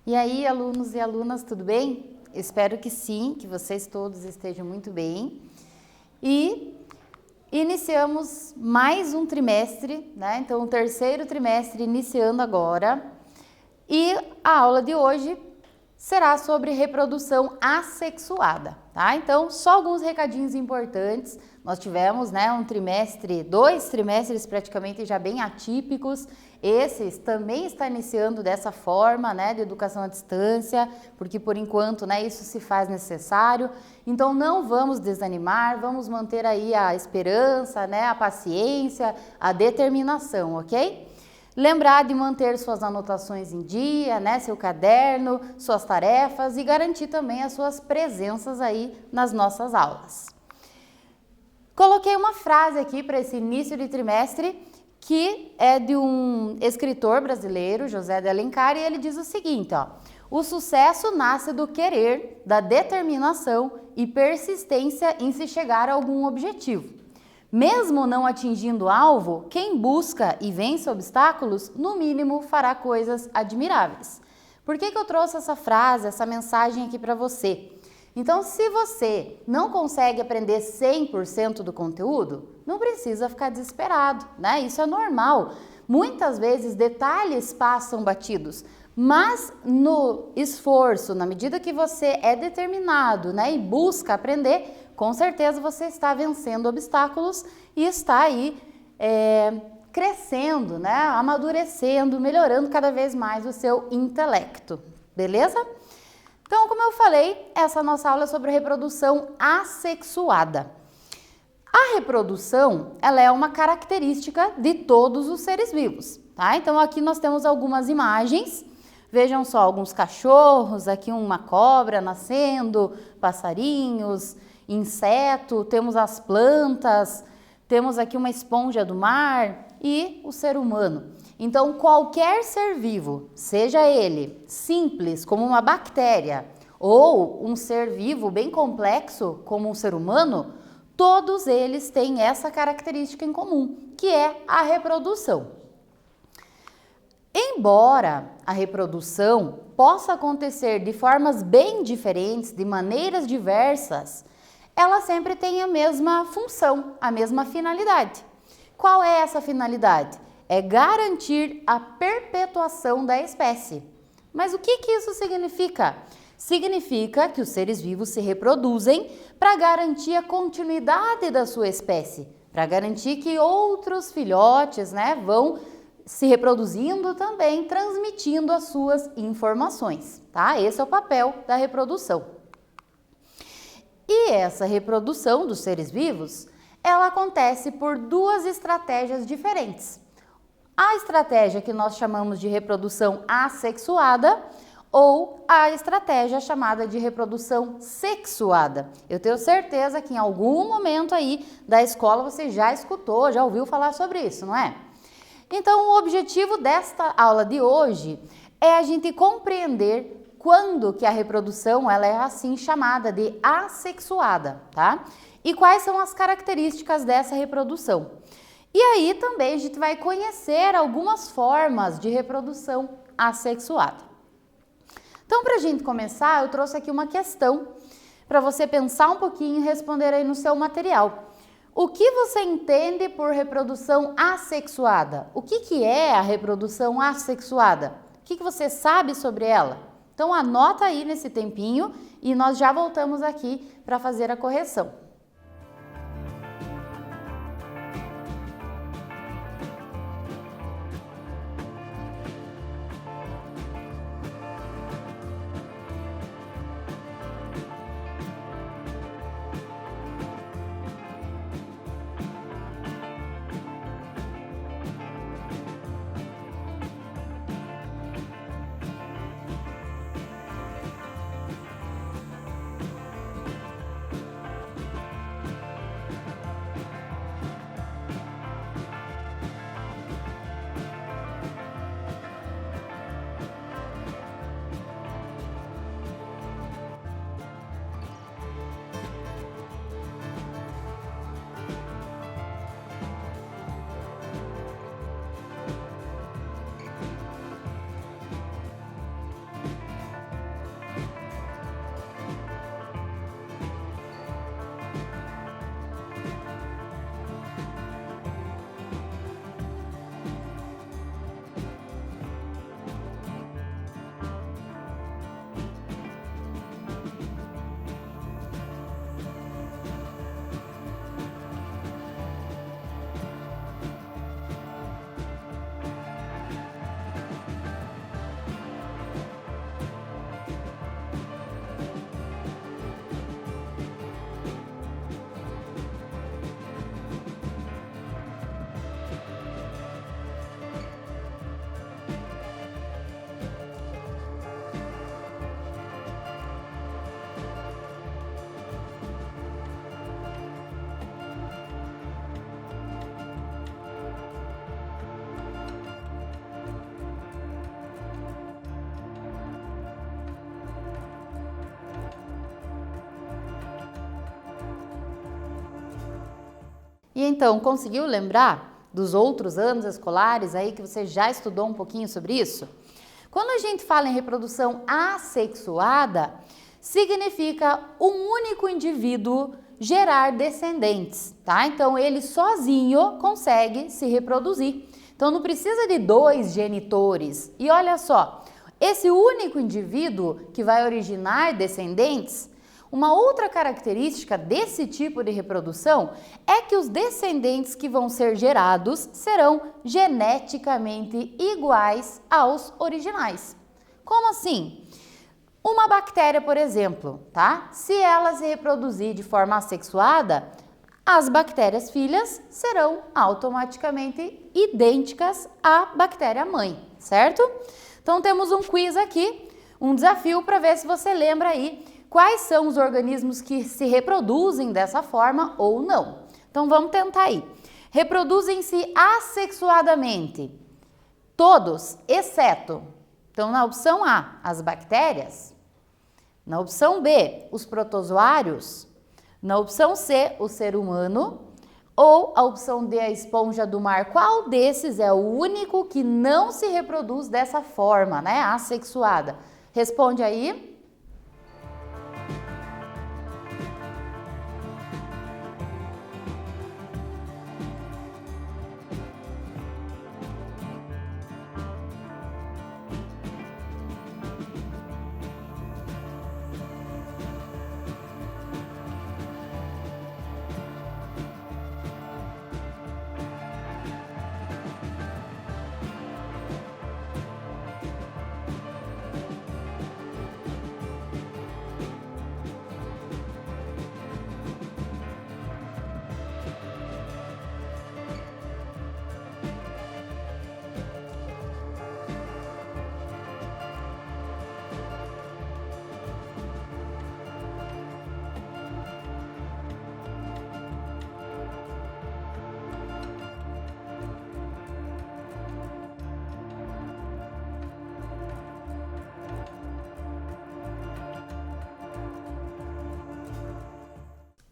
E aí, alunos e alunas, tudo bem? Espero que sim, que vocês todos estejam muito bem. E iniciamos mais um trimestre, né? Então, o terceiro trimestre iniciando agora. E a aula de hoje será sobre reprodução assexuada, tá? Então, só alguns recadinhos importantes. Nós tivemos, né, dois trimestres praticamente já bem atípicos. Esses também está iniciando dessa forma, né, de educação à distância, porque por enquanto, né, isso se faz necessário. Então, não vamos desanimar, vamos manter aí a esperança, né, a paciência, a determinação, ok? Lembrar de manter suas anotações em dia, né, seu caderno, suas tarefas e garantir também as suas presenças aí nas nossas aulas. Coloquei uma frase aqui para esse início de trimestre que é de um escritor brasileiro, José de Alencar, e ele diz o seguinte, ó: o sucesso nasce do querer, da determinação e persistência em se chegar a algum objetivo. Mesmo não atingindo o alvo, quem busca e vence obstáculos, no mínimo fará coisas admiráveis. Por que eu trouxe essa frase, essa mensagem aqui para você? Então, se você não consegue aprender 100% do conteúdo, não precisa ficar desesperado, né? Isso é normal. Muitas vezes detalhes passam batidos, mas no esforço, na medida que você é determinado, né, e busca aprender, com certeza você está vencendo obstáculos e está aí crescendo, né, amadurecendo, melhorando cada vez mais o seu intelecto, beleza? Então, como eu falei, essa nossa aula é sobre reprodução assexuada. A reprodução, ela é uma característica de todos os seres vivos, tá? Então, aqui nós temos algumas imagens. Vejam só, alguns cachorros, aqui uma cobra nascendo, passarinhos, inseto, temos as plantas, temos aqui uma esponja do mar e o ser humano. Então, qualquer ser vivo, seja ele simples, como uma bactéria, ou um ser vivo bem complexo, como um ser humano, todos eles têm essa característica em comum, que é a reprodução. Embora a reprodução possa acontecer de formas bem diferentes, de maneiras diversas, ela sempre tem a mesma função, a mesma finalidade. Qual é essa finalidade? É garantir a perpetuação da espécie. Mas o que isso significa? Significa que os seres vivos se reproduzem para garantir a continuidade da sua espécie, para garantir que outros filhotes, né, vão se reproduzindo também, transmitindo as suas informações, tá? Esse é o papel da reprodução. E essa reprodução dos seres vivos, ela acontece por duas estratégias diferentes. A estratégia que nós chamamos de reprodução assexuada ou a estratégia chamada de reprodução sexuada. Eu tenho certeza que em algum momento aí da escola você já escutou, já ouviu falar sobre isso, não é? Então, o objetivo desta aula de hoje é a gente compreender quando que a reprodução ela é assim chamada de assexuada, tá? E quais são as características dessa reprodução. E aí também a gente vai conhecer algumas formas de reprodução assexuada. Então, para a gente começar, eu trouxe aqui uma questão para você pensar um pouquinho e responder aí no seu material. O que você entende por reprodução assexuada? O que é a reprodução assexuada? O que você sabe sobre ela? Então, anota aí nesse tempinho e nós já voltamos aqui para fazer a correção. E então, conseguiu lembrar dos outros anos escolares aí que você já estudou um pouquinho sobre isso? Quando a gente fala em reprodução assexuada, significa um único indivíduo gerar descendentes, tá? Então, ele sozinho consegue se reproduzir. Então, não precisa de 2 genitores. E olha só, esse único indivíduo que vai originar descendentes, uma outra característica desse tipo de reprodução é que os descendentes que vão ser gerados serão geneticamente iguais aos originais. Como assim? Uma bactéria, por exemplo, tá? Se ela se reproduzir de forma assexuada, as bactérias filhas serão automaticamente idênticas à bactéria mãe, certo? Então temos um quiz aqui, um desafio para ver se você lembra aí quais são os organismos que se reproduzem dessa forma ou não. Então vamos tentar aí. Reproduzem-se assexuadamente todos, exceto. Então na opção A, as bactérias. Na opção B, os protozoários. Na opção C, o ser humano. Ou a opção D, a esponja do mar. Qual desses é o único que não se reproduz dessa forma, né? Assexuada. Responde aí.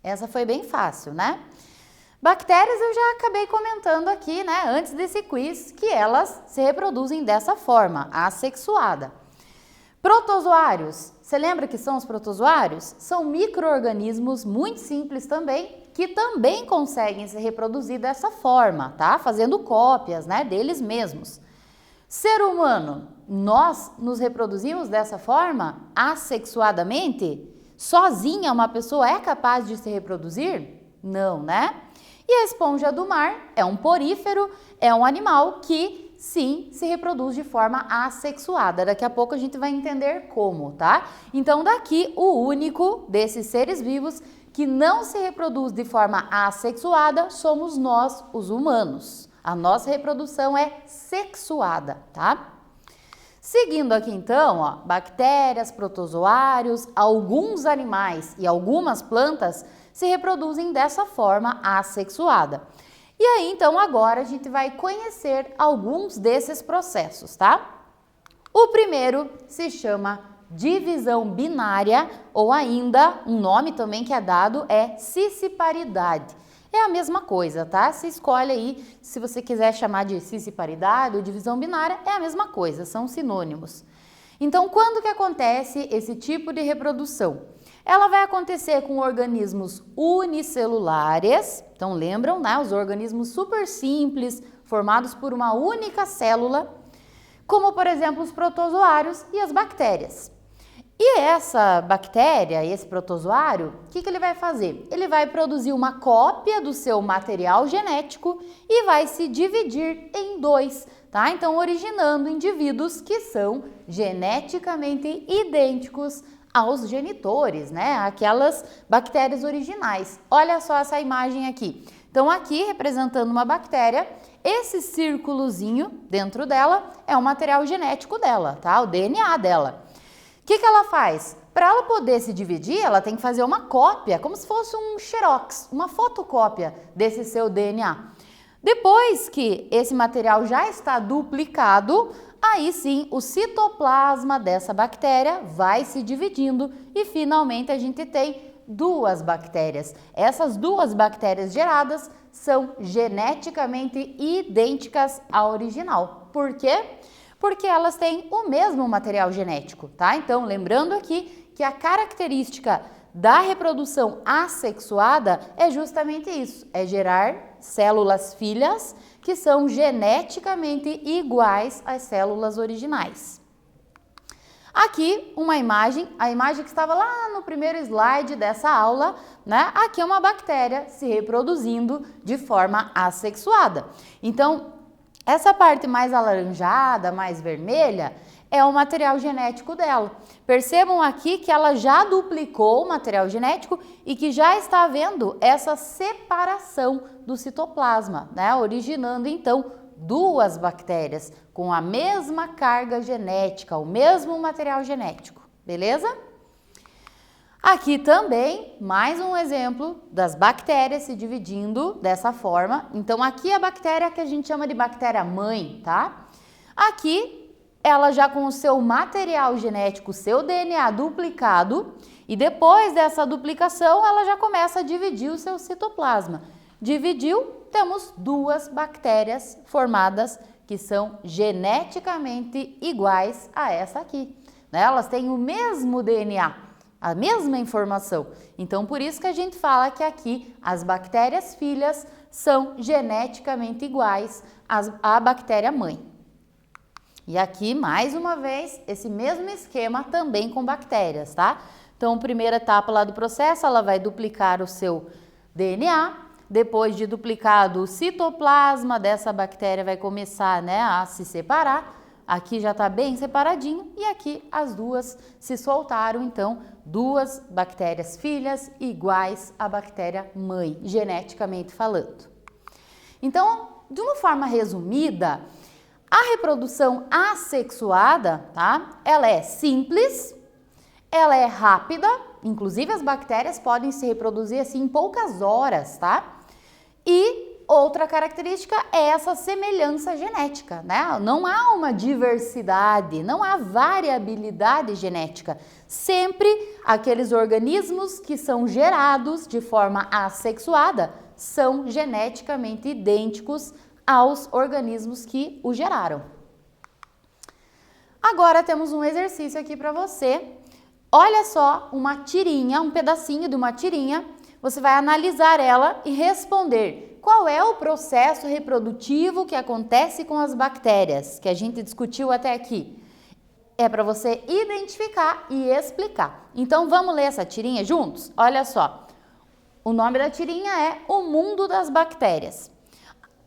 Essa foi bem fácil, né? Bactérias eu já acabei comentando aqui, né, antes desse quiz, que elas se reproduzem dessa forma, assexuada. Protozoários, você lembra que são os protozoários? São micro-organismos muito simples também, que também conseguem se reproduzir dessa forma, tá? Fazendo cópias, né, deles mesmos. Ser humano, nós nos reproduzimos dessa forma, assexuadamente? Sozinha uma pessoa é capaz de se reproduzir? Não, né? E a esponja do mar é um porífero, é um animal que sim se reproduz de forma assexuada. Daqui a pouco a gente vai entender como, tá? Então daqui o único desses seres vivos que não se reproduz de forma assexuada somos nós, os humanos. A nossa reprodução é sexuada, tá? Seguindo aqui então, ó, bactérias, protozoários, alguns animais e algumas plantas se reproduzem dessa forma assexuada. E aí então agora a gente vai conhecer alguns desses processos, tá? O primeiro se chama divisão binária ou ainda um nome também que é dado é cisciparidade. É a mesma coisa, tá? Se escolhe aí, se você quiser chamar de cisciparidade ou divisão binária, é a mesma coisa, são sinônimos. Então, quando que acontece esse tipo de reprodução? Ela vai acontecer com organismos unicelulares, então lembram, né? Os organismos super simples, formados por uma única célula, como por exemplo os protozoários e as bactérias. E essa bactéria, esse protozoário, o que ele vai fazer? Ele vai produzir uma cópia do seu material genético e vai se dividir em 2, tá? Então, originando indivíduos que são geneticamente idênticos aos genitores, né? Aquelas bactérias originais. Olha só essa imagem aqui. Então, aqui representando uma bactéria, esse círculozinho dentro dela é o material genético dela, tá? O DNA dela. O que ela faz? Para ela poder se dividir, ela tem que fazer uma cópia, como se fosse um xerox, uma fotocópia desse seu DNA. Depois que esse material já está duplicado, aí sim o citoplasma dessa bactéria vai se dividindo e finalmente a gente tem 2 bactérias. Essas 2 bactérias geradas são geneticamente idênticas à original. Por quê? Porque elas têm o mesmo material genético, tá? Então, lembrando aqui que a característica da reprodução assexuada é justamente isso, é gerar células filhas que são geneticamente iguais às células originais. Aqui uma imagem, a imagem que estava lá no primeiro slide dessa aula, né? Aqui é uma bactéria se reproduzindo de forma assexuada. Então, essa parte mais alaranjada, mais vermelha, é o material genético dela. Percebam aqui que ela já duplicou o material genético e que já está havendo essa separação do citoplasma, né? Originando então duas bactérias com a mesma carga genética, o mesmo material genético, beleza? Aqui também, mais um exemplo das bactérias se dividindo dessa forma. Então, aqui a bactéria que a gente chama de bactéria mãe, tá? Aqui, ela já com o seu material genético, seu DNA duplicado, e depois dessa duplicação, ela já começa a dividir o seu citoplasma. Dividiu, temos duas bactérias formadas que são geneticamente iguais a essa aqui, né? Elas têm o mesmo DNA, a mesma informação. Então, por isso que a gente fala que aqui as bactérias filhas são geneticamente iguais à bactéria mãe. E aqui, mais uma vez, esse mesmo esquema também com bactérias, tá? Então, primeira etapa lá do processo, ela vai duplicar o seu DNA. Depois de duplicado o citoplasma dessa bactéria vai começar, né, a se separar. Aqui já está bem separadinho e aqui as duas se soltaram, então duas bactérias filhas iguais à bactéria mãe, geneticamente falando. Então, de uma forma resumida, a reprodução assexuada, tá? Ela é simples, ela é rápida, inclusive as bactérias podem se reproduzir assim em poucas horas, tá? E outra característica é essa semelhança genética, né? Não há uma diversidade, não há variabilidade genética. Sempre aqueles organismos que são gerados de forma assexuada são geneticamente idênticos aos organismos que o geraram. Agora temos um exercício aqui para você. Olha só uma tirinha, um pedacinho de uma tirinha. Você vai analisar ela e responder qual é o processo reprodutivo que acontece com as bactérias, que a gente discutiu até aqui. É para você identificar e explicar. Então, vamos ler essa tirinha juntos? Olha só, o nome da tirinha é O Mundo das Bactérias.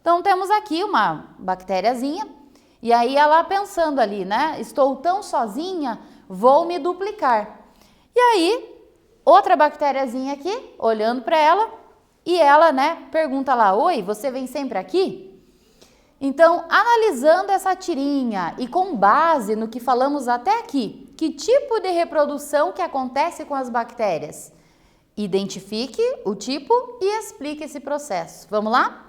Então, temos aqui uma bactériazinha, e aí ela pensando ali, né? Estou tão sozinha, vou me duplicar. E aí, outra bactériazinha aqui, olhando para ela, e ela, né, pergunta lá, oi, você vem sempre aqui? Então, analisando essa tirinha e com base no que falamos até aqui, que tipo de reprodução que acontece com as bactérias? Identifique o tipo e explique esse processo. Vamos lá?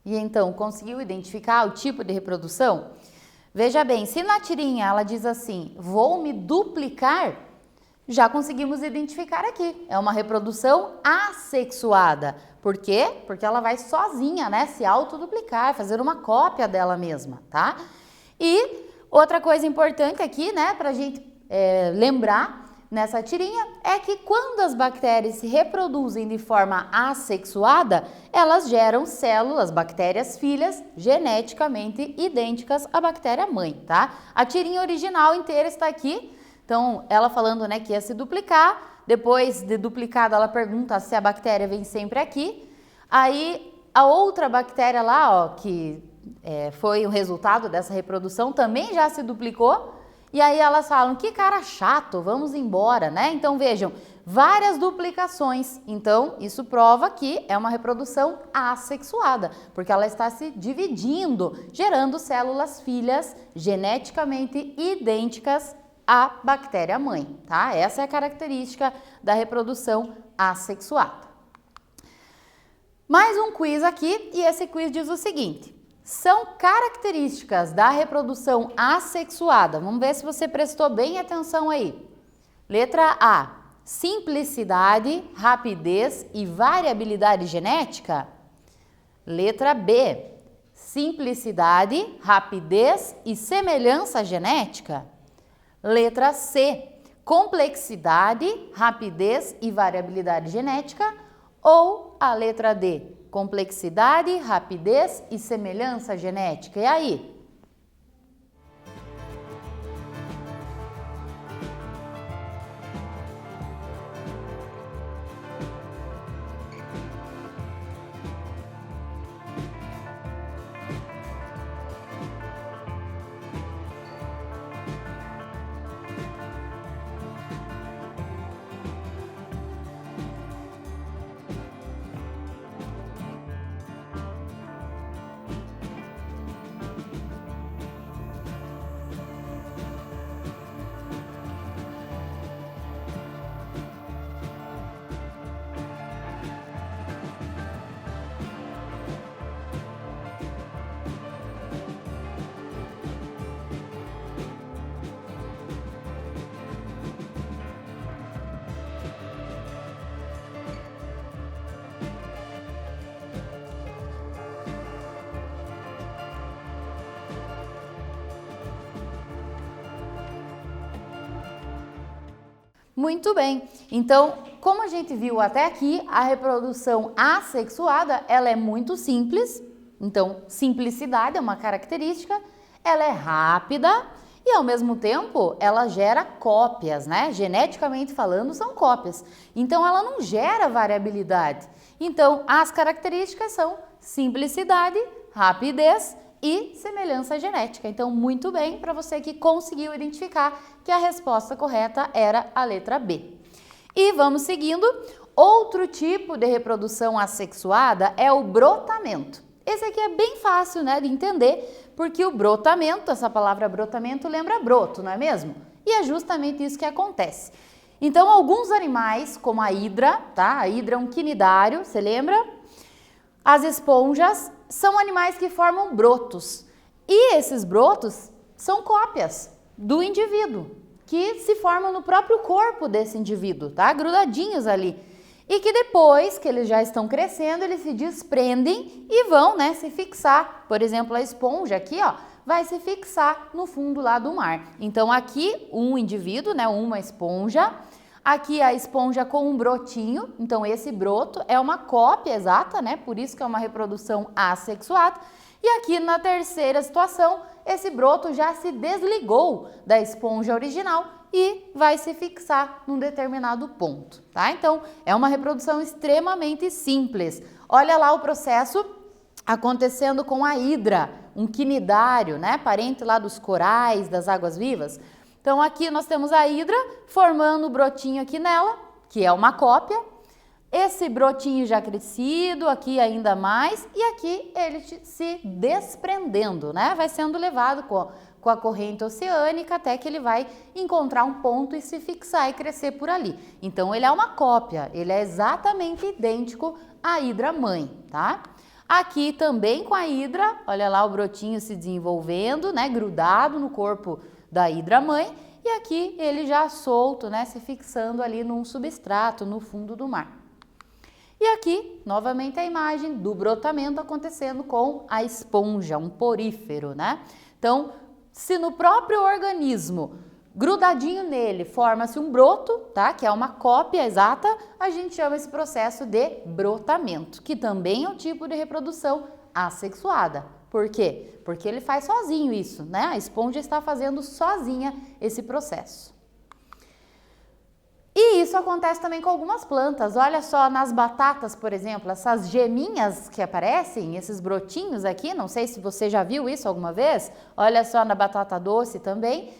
E então, conseguiu identificar o tipo de reprodução? Veja bem, se na tirinha ela diz assim, vou me duplicar, já conseguimos identificar aqui. É uma reprodução assexuada. Por quê? Porque ela vai sozinha, né, se autoduplicar, fazer uma cópia dela mesma, tá? E outra coisa importante aqui, né, pra gente lembrar nessa tirinha, é que quando as bactérias se reproduzem de forma assexuada, elas geram células, bactérias filhas, geneticamente idênticas à bactéria mãe, tá? A tirinha original inteira está aqui, então ela falando, né, que ia se duplicar, depois de duplicada ela pergunta se a bactéria vem sempre aqui, aí a outra bactéria lá, ó, que foi o resultado dessa reprodução, também já se duplicou, e aí elas falam, que cara chato, vamos embora, né? Então vejam, várias duplicações, então isso prova que é uma reprodução assexuada, porque ela está se dividindo, gerando células filhas geneticamente idênticas à bactéria mãe, tá? Essa é a característica da reprodução assexuada. Mais um quiz aqui, e esse quiz diz o seguinte: são características da reprodução assexuada. Vamos ver se você prestou bem atenção aí. Letra A, simplicidade, rapidez e variabilidade genética. Letra B, simplicidade, rapidez e semelhança genética. Letra C, complexidade, rapidez e variabilidade genética. Ou a letra D, complexidade, rapidez e semelhança genética. E aí? Muito bem, então, como a gente viu até aqui, a reprodução assexuada, ela é muito simples, então, simplicidade é uma característica, ela é rápida e, ao mesmo tempo, ela gera cópias, né? Geneticamente falando, são cópias, então ela não gera variabilidade. Então, as características são simplicidade, rapidez e semelhança genética. Então, muito bem para você que conseguiu identificar que a resposta correta era a letra B. E vamos seguindo. Outro tipo de reprodução assexuada é o brotamento. Esse aqui é bem fácil, né, de entender, porque o brotamento, essa palavra brotamento lembra broto, não é mesmo? E é justamente isso que acontece. Então, alguns animais, como a hidra, tá? A hidra é um quinidário, você lembra? As esponjas são animais que formam brotos. E esses brotos são cópias do indivíduo, que se formam no próprio corpo desse indivíduo, tá? Grudadinhos ali. E que depois que eles já estão crescendo, eles se desprendem e vão, né, se fixar. Por exemplo, a esponja aqui, ó, vai se fixar no fundo lá do mar. Então, aqui um indivíduo, né, uma esponja. Aqui a esponja com um brotinho, então esse broto é uma cópia exata, né? Por isso que é uma reprodução assexuada. E aqui na terceira situação, esse broto já se desligou da esponja original e vai se fixar num determinado ponto, tá? Então, é uma reprodução extremamente simples. Olha lá o processo acontecendo com a hidra, um quinidário, né? Parente lá dos corais, das águas vivas. Então, aqui nós temos a hidra formando o brotinho aqui nela, que é uma cópia. Esse brotinho já crescido, aqui ainda mais, e aqui ele se desprendendo, né? Vai sendo levado com a corrente oceânica até que ele vai encontrar um ponto e se fixar e crescer por ali. Então, ele é uma cópia, ele é exatamente idêntico à hidra mãe, tá? Aqui também com a hidra, olha lá o brotinho se desenvolvendo, né, grudado no corpo da hidra mãe, e aqui ele já solto, né, se fixando ali num substrato no fundo do mar. E aqui, novamente a imagem do brotamento acontecendo com a esponja, um porífero, né? Então, se no próprio organismo, grudadinho nele, forma-se um broto, tá? Que é uma cópia exata, a gente chama esse processo de brotamento, que também é um tipo de reprodução assexuada. Por quê? Porque ele faz sozinho isso, né? A esponja está fazendo sozinha esse processo. E isso acontece também com algumas plantas. Olha só nas batatas, por exemplo, essas geminhas que aparecem, esses brotinhos aqui, não sei se você já viu isso alguma vez. Olha só na batata doce também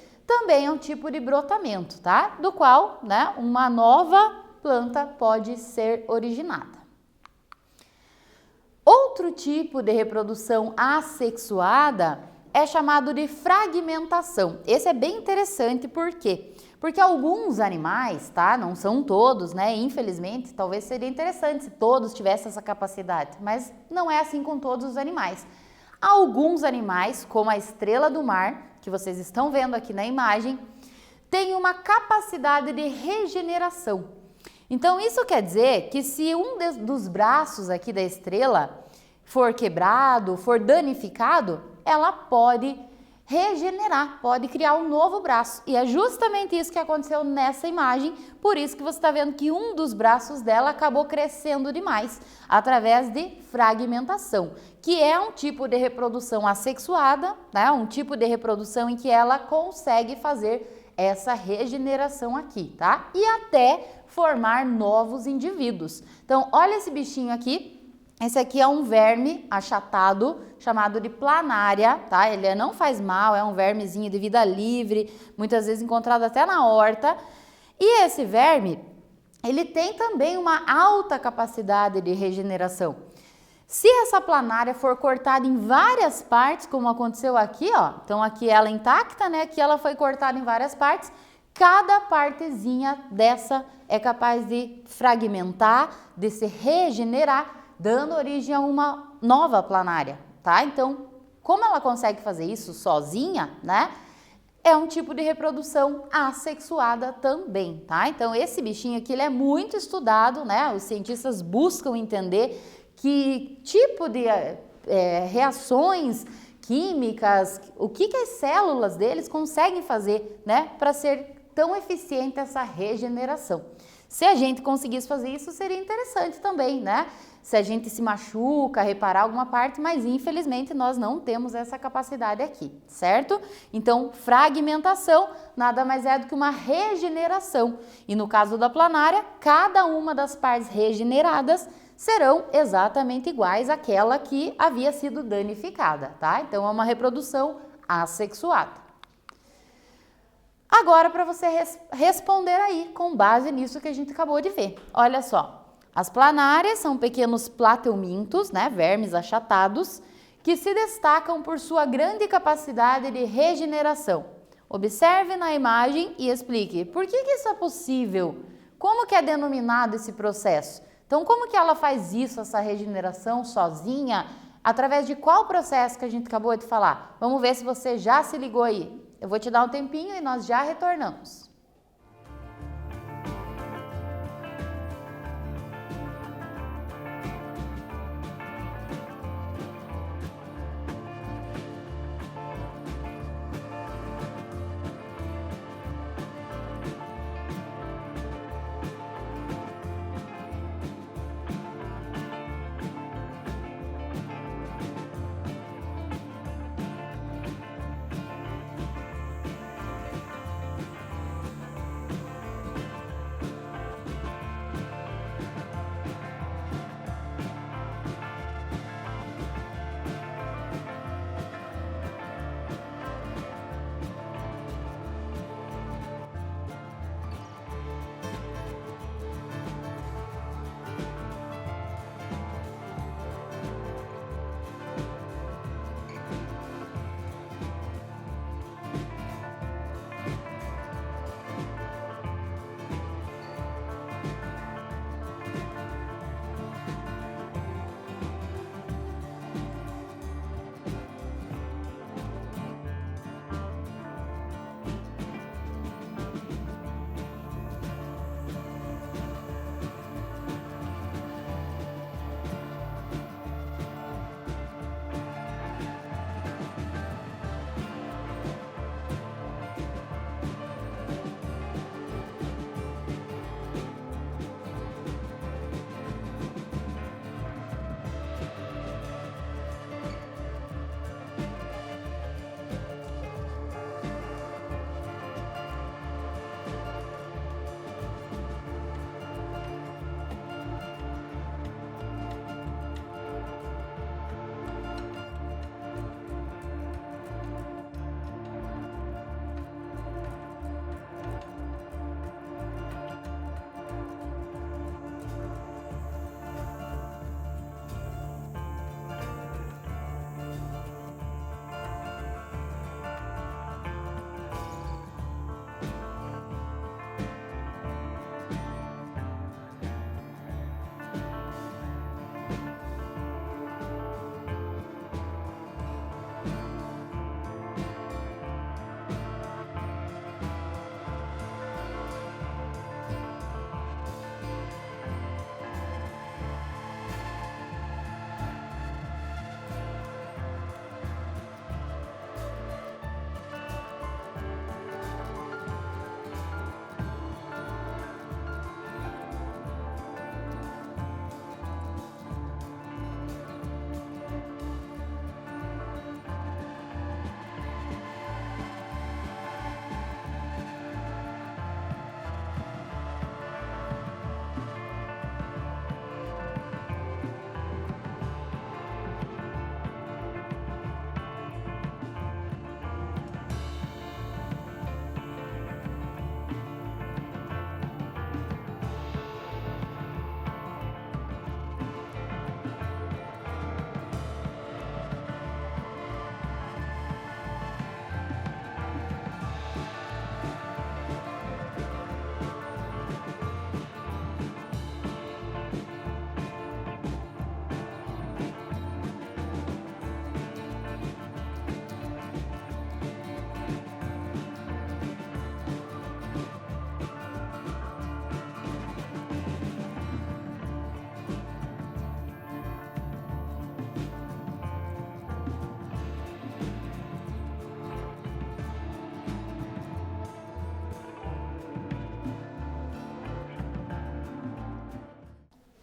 é um tipo de brotamento, tá? Do qual, né, uma nova planta pode ser originada. Outro tipo de reprodução assexuada é chamado de fragmentação. Esse é bem interessante, por quê? Porque alguns animais, tá? Não são todos, né? Infelizmente, talvez seria interessante se todos tivessem essa capacidade, mas não é assim com todos os animais. Alguns animais, como a estrela do mar, que vocês estão vendo aqui na imagem, têm uma capacidade de regeneração. Então, isso quer dizer que se um dos braços aqui da estrela for quebrado, for danificado, ela pode regenerar, pode criar um novo braço. E é justamente isso que aconteceu nessa imagem, por isso que você está vendo que um dos braços dela acabou crescendo demais, através de fragmentação, que é um tipo de reprodução assexuada, né? Um tipo de reprodução em que ela consegue fazer essa regeneração aqui, tá? E até formar novos indivíduos. Então, olha esse bichinho aqui. Esse aqui é um verme achatado, chamado de planária, tá? Ele não faz mal, é um vermezinho de vida livre, muitas vezes encontrado até na horta. E esse verme, ele tem também uma alta capacidade de regeneração. Se essa planária for cortada em várias partes, como aconteceu aqui, ó, então aqui ela intacta, né? Aqui ela foi cortada em várias partes, cada partezinha dessa é capaz de fragmentar, de se regenerar, dando origem a uma nova planária, tá? Então, como ela consegue fazer isso sozinha, né? É um tipo de reprodução assexuada também, tá? Então, esse bichinho aqui, ele é muito estudado, né? Os cientistas buscam entender que tipo de reações químicas, o que as células deles conseguem fazer, né? Para ser tão eficiente essa regeneração. Se a gente conseguisse fazer isso, seria interessante também, né? Se a gente se machuca, reparar alguma parte, mas infelizmente nós não temos essa capacidade aqui, certo? Então, fragmentação nada mais é do que uma regeneração. E no caso da planária, cada uma das partes regeneradas serão exatamente iguais àquela que havia sido danificada, tá? Então, é uma reprodução assexuada. Agora, para você responder aí, com base nisso que a gente acabou de ver. Olha só. As planárias são pequenos plateumintos, né, vermes achatados, que se destacam por sua grande capacidade de regeneração. Observe na imagem e explique por que isso é possível, como que é denominado esse processo. Então, como que ela faz isso, essa regeneração sozinha, através de qual processo que a gente acabou de falar? Vamos ver se você já se ligou aí. Eu vou te dar um tempinho e nós já retornamos.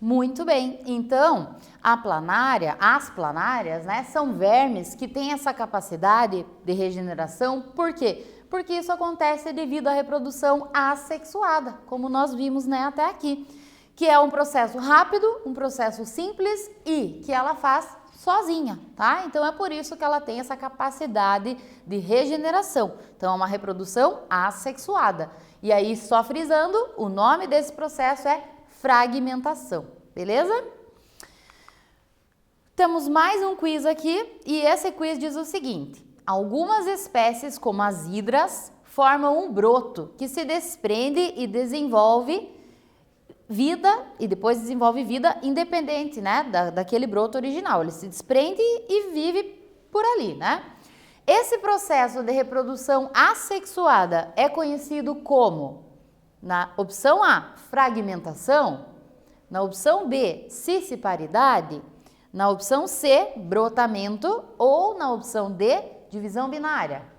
Muito bem, então as planárias, né, são vermes que têm essa capacidade de regeneração, por quê? Porque isso acontece devido à reprodução assexuada, como nós vimos, né, até aqui, que é um processo rápido, um processo simples e que ela faz sozinha, tá? Então é por isso que ela tem essa capacidade de regeneração. Então é uma reprodução assexuada. E aí, só frisando, o nome desse processo é fragmentação, beleza? Temos mais um quiz aqui e esse quiz diz o seguinte: algumas espécies, como as hidras, formam um broto que se desprende e desenvolve vida e depois desenvolve vida independente, né, daquele broto original. Ele se desprende e vive por ali, né? Esse processo de reprodução assexuada é conhecido como, na opção A, fragmentação, na opção B, cisciparidade, na opção C, brotamento ou na opção D, divisão binária.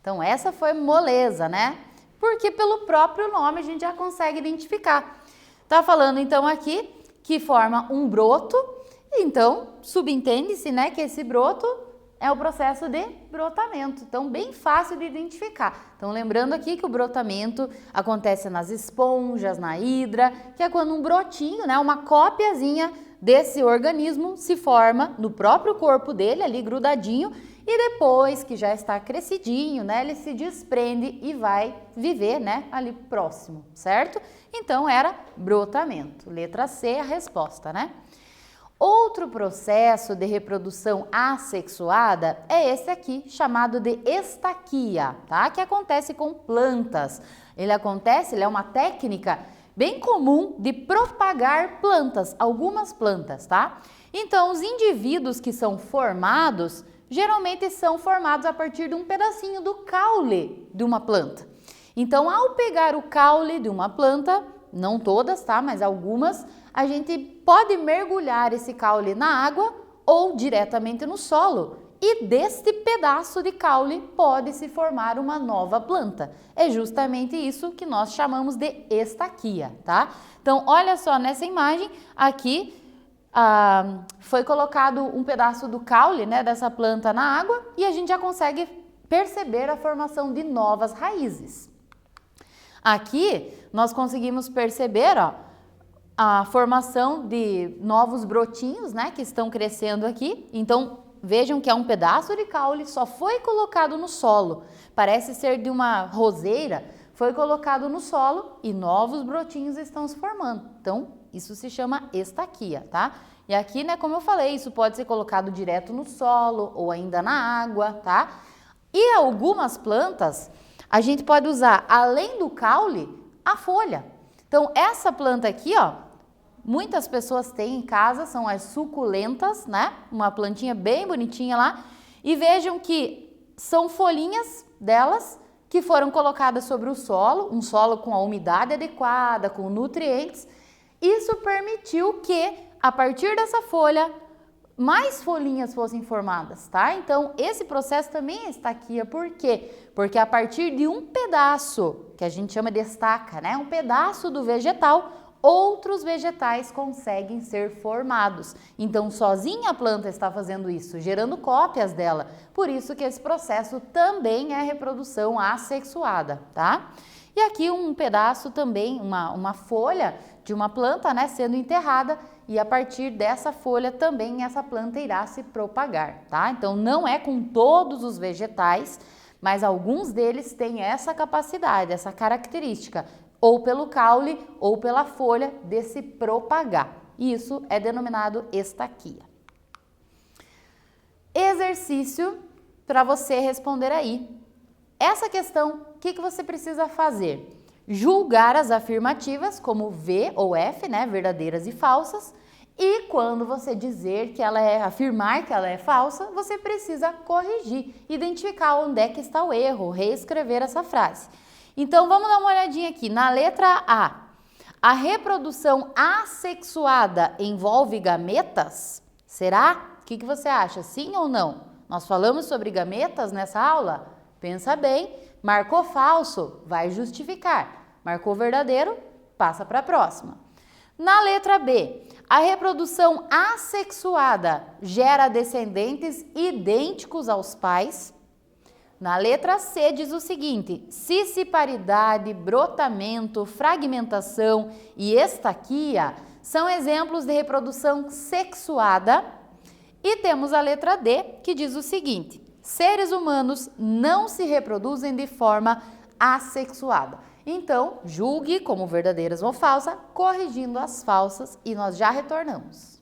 Então essa foi moleza, né? Porque pelo próprio nome a gente já consegue identificar. Tá falando então aqui que forma um broto, então subentende-se, né, que esse broto é o processo de brotamento. Então bem fácil de identificar. Então lembrando aqui que o brotamento acontece nas esponjas, na hidra, que é quando um brotinho, né, uma cópiazinha desse organismo se forma no próprio corpo dele, ali grudadinho, e depois que já está crescidinho, né, ele se desprende e vai viver, né, ali próximo, certo? Então era brotamento. Letra C, a resposta, né? Outro processo de reprodução assexuada é esse aqui, chamado de estaquia, tá? Que acontece com plantas. Ele é uma técnica bem comum de propagar plantas, algumas plantas, tá? Então, os indivíduos que são formados, geralmente são formados a partir de um pedacinho do caule de uma planta. Então, ao pegar o caule de uma planta, não todas, tá? Mas algumas, a gente pode mergulhar esse caule na água ou diretamente no solo. E deste pedaço de caule pode se formar uma nova planta. É justamente isso que nós chamamos de estaquia, tá? Então, olha só nessa imagem, aqui foi colocado um pedaço do caule, né, dessa planta na água e a gente já consegue perceber a formação de novas raízes. Aqui nós conseguimos perceber, ó, a formação de novos brotinhos, né, que estão crescendo aqui. Então, vejam que é um pedaço de caule, só foi colocado no solo. Parece ser de uma roseira, foi colocado no solo e novos brotinhos estão se formando. Então, isso se chama estaquia, tá? E aqui, né, como eu falei, isso pode ser colocado direto no solo ou ainda na água, tá? E algumas plantas, a gente pode usar, além do caule, a folha. Então, essa planta aqui, ó, muitas pessoas têm em casa, são as suculentas, né? Uma plantinha bem bonitinha lá. E vejam que são folhinhas delas que foram colocadas sobre o solo, um solo com a umidade adequada, com nutrientes. Isso permitiu que, a partir dessa folha, mais folhinhas fossem formadas, tá? Então, esse processo também é estaquia. Por quê? Porque a partir de um pedaço, que a gente chama de estaca, né? Um pedaço do vegetal, outros vegetais conseguem ser formados. Então, sozinha a planta está fazendo isso, gerando cópias dela. Por isso que esse processo também é reprodução assexuada, tá? E aqui um pedaço também, uma folha de uma planta, né, sendo enterrada, e a partir dessa folha também essa planta irá se propagar, tá? Então, não é com todos os vegetais, mas alguns deles têm essa capacidade, essa característica, ou pelo caule ou pela folha de se propagar. Isso é denominado estaquia. Exercício para você responder aí. Essa questão, o que você precisa fazer? Julgar as afirmativas como V ou F, né, verdadeiras e falsas. E quando você dizer que afirmar que ela é falsa, você precisa corrigir, identificar onde é que está o erro, reescrever essa frase. Então, vamos dar uma olhadinha aqui. Na letra A reprodução assexuada envolve gametas? Será? O que você acha? Sim ou não? Nós falamos sobre gametas nessa aula? Pensa bem. Marcou falso? Vai justificar. Marcou verdadeiro? Passa para a próxima. Na letra B, a reprodução assexuada gera descendentes idênticos aos pais? Na letra C diz o seguinte: cisciparidade, brotamento, fragmentação e estaquia são exemplos de reprodução sexuada. E temos a letra D que diz o seguinte: seres humanos não se reproduzem de forma assexuada. Então, julgue como verdadeiras ou falsas, corrigindo as falsas, e nós já retornamos.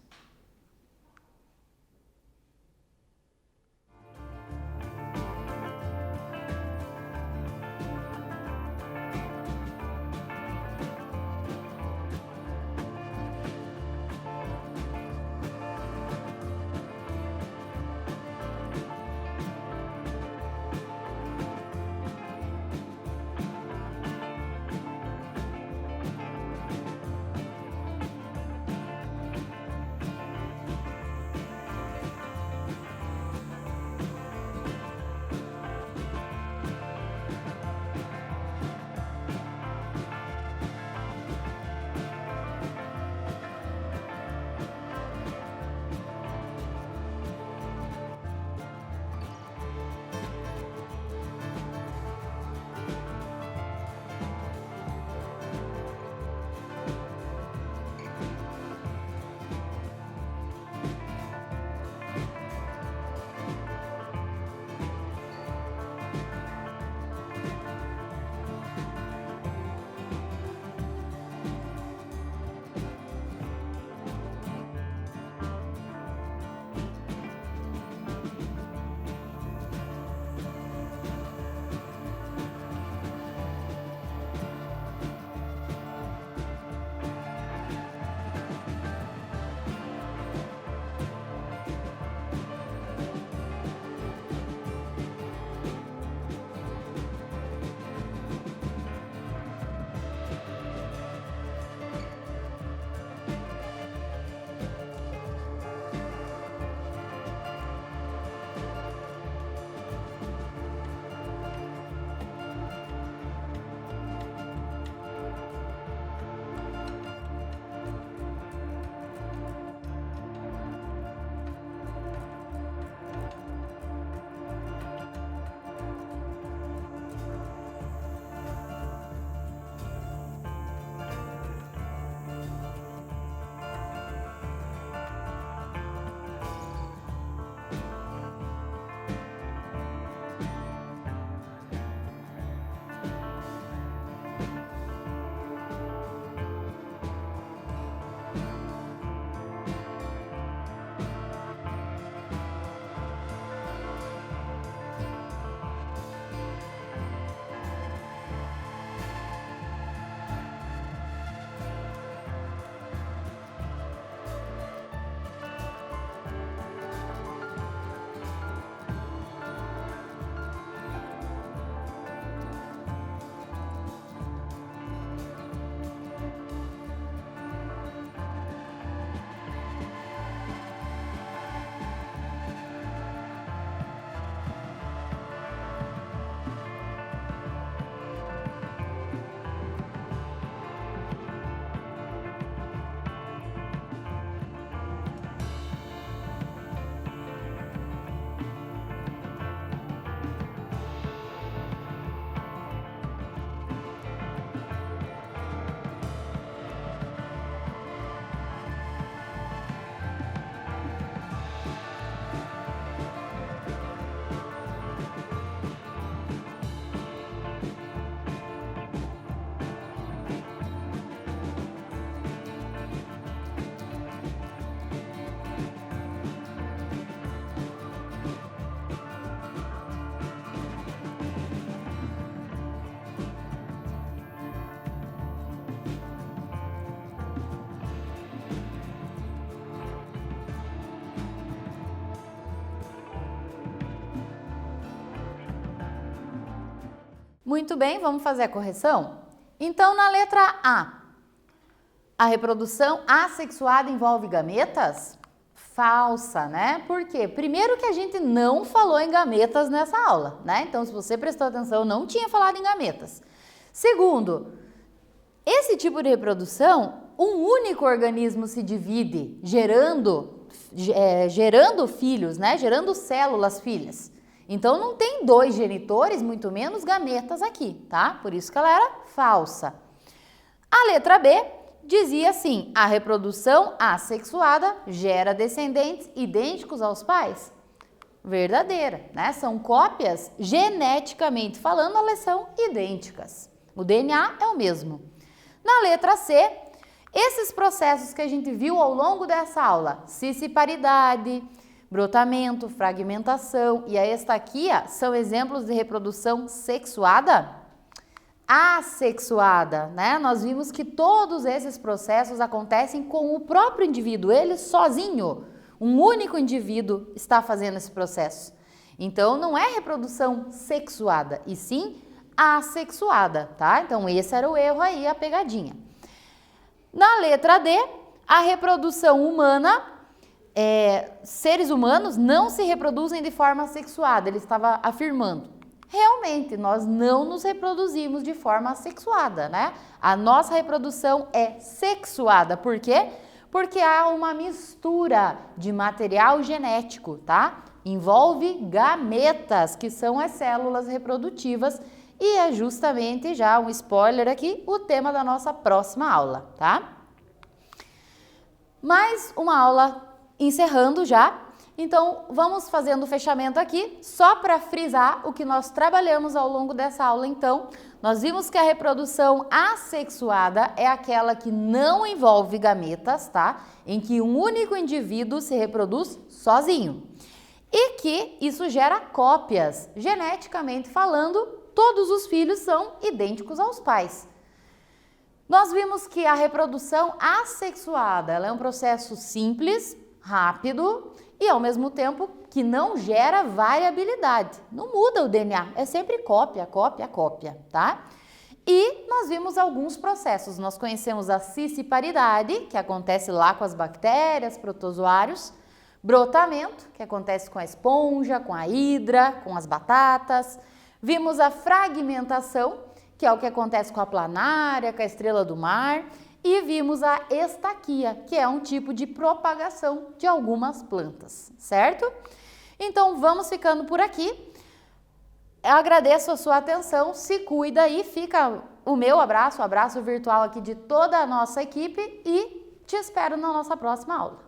Muito bem, vamos fazer a correção? Então, na letra A reprodução assexuada envolve gametas? Falsa, né? Por quê? Primeiro que a gente não falou em gametas nessa aula, né? Então, se você prestou atenção, eu não tinha falado em gametas. Segundo, esse tipo de reprodução, um único organismo se divide, gerando filhos, né? Gerando células filhas. Então, não tem 2 genitores, muito menos gametas aqui, tá? Por isso que ela era falsa. A letra B dizia assim: a reprodução assexuada gera descendentes idênticos aos pais? Verdadeira, né? São cópias, geneticamente falando, elas são idênticas. O DNA é o mesmo. Na letra C, esses processos que a gente viu ao longo dessa aula, cisseparidade, brotamento, fragmentação e a estaquia, são exemplos de reprodução sexuada? Assexuada, né? Nós vimos que todos esses processos acontecem com o próprio indivíduo, ele sozinho. Um único indivíduo está fazendo esse processo. Então, não é reprodução sexuada, e sim assexuada, tá? Então, esse era o erro aí, a pegadinha. Na letra D, a reprodução humana, seres humanos não se reproduzem de forma sexuada, ele estava afirmando. Realmente, nós não nos reproduzimos de forma assexuada, né? A nossa reprodução é sexuada. Por quê? Porque há uma mistura de material genético, tá? Envolve gametas, que são as células reprodutivas, e é justamente, já um spoiler aqui, o tema da nossa próxima aula, tá? Mais uma aula encerrando já. Então, vamos fazendo o fechamento aqui, só para frisar o que nós trabalhamos ao longo dessa aula. Então, nós vimos que a reprodução assexuada é aquela que não envolve gametas, tá? Em que um único indivíduo se reproduz sozinho. E que isso gera cópias. Geneticamente falando, todos os filhos são idênticos aos pais. Nós vimos que a reprodução assexuada, ela é um processo simples, rápido, e ao mesmo tempo que não gera variabilidade, não muda o DNA, é sempre cópia, cópia, cópia, tá? E nós vimos alguns processos, nós conhecemos a cisseparidade, que acontece lá com as bactérias, protozoários, brotamento, que acontece com a esponja, com a hidra, com as batatas, vimos a fragmentação, que é o que acontece com a planária, com a estrela do mar, e vimos a estaquia, que é um tipo de propagação de algumas plantas, certo? Então, vamos ficando por aqui. Eu agradeço a sua atenção, se cuida e fica o meu abraço, o abraço virtual aqui de toda a nossa equipe e te espero na nossa próxima aula.